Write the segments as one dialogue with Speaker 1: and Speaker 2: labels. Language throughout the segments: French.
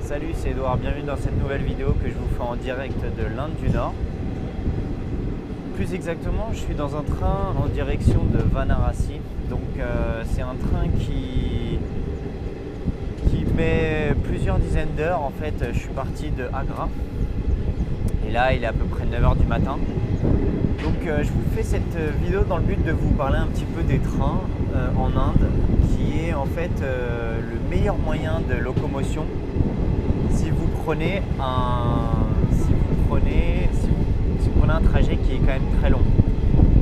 Speaker 1: Salut, c'est Edouard, bienvenue dans cette nouvelle vidéo que je vous fais en direct de l'Inde du Nord. Plus exactement, je suis dans un train en direction de Varanasi. Donc c'est un train qui met plusieurs dizaines d'heures. En fait, je suis parti de Agra et là il est à peu près 9 h du matin. Donc je vous fais cette vidéo dans le but de vous parler un petit peu des trains en Inde, qui est en fait le meilleur moyen de locomotion si vous prenez un trajet qui est quand même très long.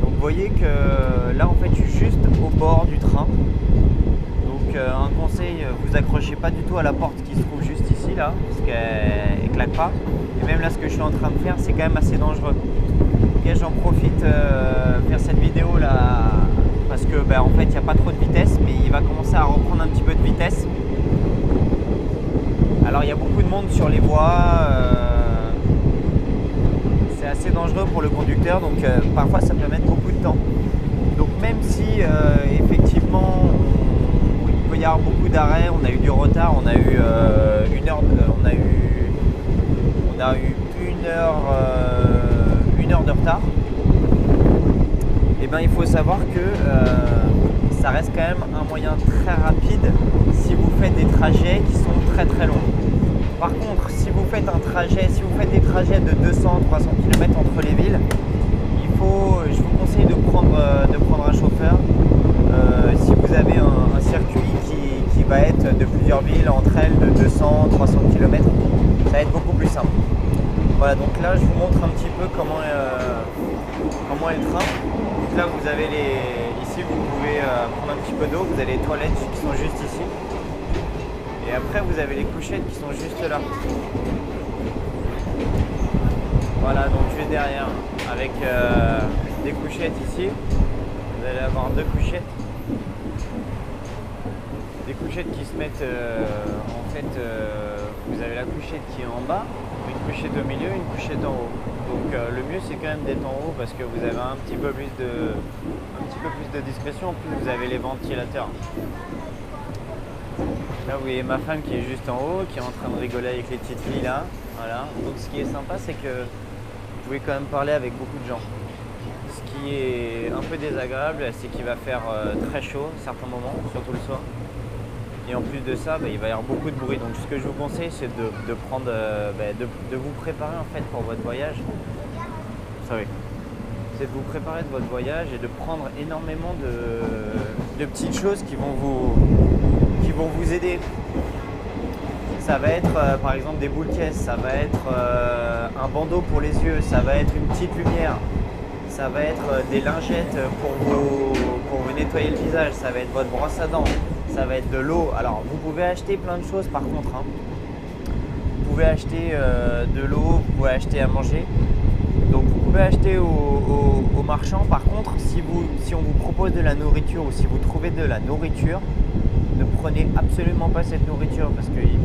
Speaker 1: Donc vous voyez que là en fait je suis juste au bord du train. Donc un conseil, vous accrochez pas du tout à la porte qui se trouve juste ici là, parce qu'elle claque pas. Et même là ce que je suis en train de faire, c'est quand même assez dangereux. Ok, j'en profite faire cette vidéo là parce que en fait il n'y a pas trop de vitesse, mais il va commencer à reprendre un petit peu de vitesse. Alors il y a beaucoup de monde sur les voies, c'est assez dangereux pour le conducteur, donc parfois ça peut mettre beaucoup de temps. Donc même si effectivement il peut y avoir beaucoup d'arrêts, on a eu du retard, on a eu une heure de retard, et il faut savoir que ça reste quand même un moyen très rapide si vous faites des trajets qui sont très très longs. Par contre, si vous faites des trajets de 200-300 km entre les villes, je vous conseille de prendre un chauffeur. Si vous avez un circuit qui va être de plusieurs villes entre elles de 200-300 km, ça va être beaucoup plus simple. Voilà, donc là je vous montre un petit peu comment est le train. Donc là vous avez ici vous pouvez prendre un petit peu d'eau, vous avez les toilettes qui sont juste ici. Et après vous avez les couchettes qui sont juste là. Voilà, donc je vais derrière avec des couchettes ici. Vous allez avoir deux couchettes. Des couchettes qui se mettent vous avez la couchette qui est en bas, une couchette au milieu, une couchette en haut. Donc le mieux c'est quand même d'être en haut parce que vous avez un petit peu plus de discrétion. En plus vous avez les ventilateurs. Là vous voyez ma femme qui est juste en haut, qui est en train de rigoler avec les petites filles là. Voilà. Donc ce qui est sympa, c'est que vous pouvez quand même parler avec beaucoup de gens. Ce qui est un peu désagréable, c'est qu'il va faire très chaud à certains moments, surtout le soir. Et en plus de ça, il va y avoir beaucoup de bruit. Donc ce que je vous conseille, c'est de vous préparer en fait pour votre voyage. Vous savez, c'est de vous préparer de votre voyage et de prendre énormément de petites choses qui vont vous aider. Ça va être par exemple des boules caisses, ça va être un bandeau pour les yeux, ça va être une petite lumière, ça va être des lingettes pour vous nettoyer le visage, ça va être votre brosse à dents, ça va être de l'eau. Alors vous pouvez acheter plein de choses par contre, hein. Vous pouvez acheter de l'eau, vous pouvez acheter à manger. Donc vous pouvez acheter au marchand. Par contre, si on vous propose de la nourriture ou si vous trouvez de la nourriture, ne prenez absolument pas cette nourriture parce qu'il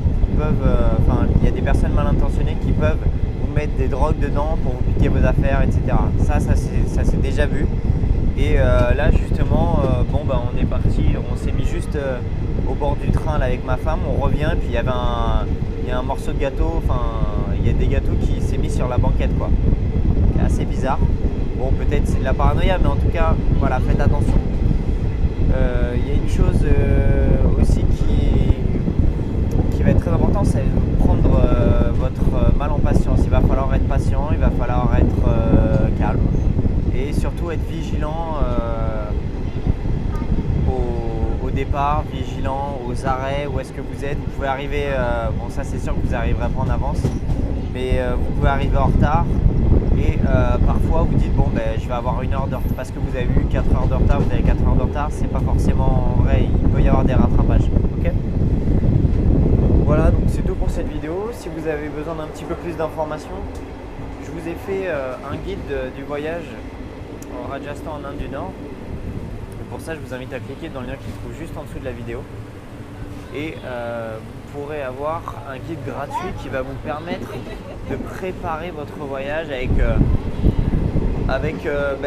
Speaker 1: y a des personnes mal intentionnées qui peuvent vous mettre des drogues dedans pour vous piquer vos affaires, etc. Ça s'est déjà vu. Et là justement, on est parti, on s'est mis juste au bord du train là, avec ma femme, on revient, puis il y a un morceau de gâteau, il y a des gâteaux qui s'est mis sur la banquette quoi. C'est assez bizarre. Bon, peut-être c'est de la paranoïa, mais en tout cas, voilà, faites attention. Il y a une chose aussi qui va être très importante, c'est de prendre votre mal en patience. Il va falloir être patient, il va falloir être calme et surtout être vigilant au départ, vigilant aux arrêts, où est-ce que vous êtes. Vous pouvez arriver, ça c'est sûr que vous n'arriverez pas en avance, mais vous pouvez arriver en retard. Et parfois vous dites je vais avoir une heure de retard parce que vous avez eu 4 heures de retard, vous avez 4 heures de retard, c'est pas forcément vrai, il peut y avoir des rattrapages. Ok, voilà, donc c'est tout pour cette vidéo. Si vous avez besoin d'un petit peu plus d'informations, je vous ai fait un guide du voyage en Rajasthan en Inde du Nord. Et pour ça je vous invite à cliquer dans le lien qui se trouve juste en dessous de la vidéo. Et vous pourrez avoir un guide gratuit qui va vous permettre de préparer votre voyage avec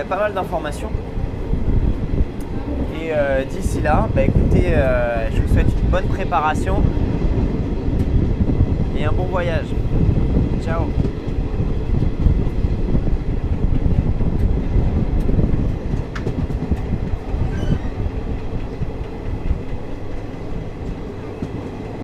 Speaker 1: pas mal d'informations. Et d'ici là, écoutez, je vous souhaite une bonne préparation et un bon voyage. Ciao.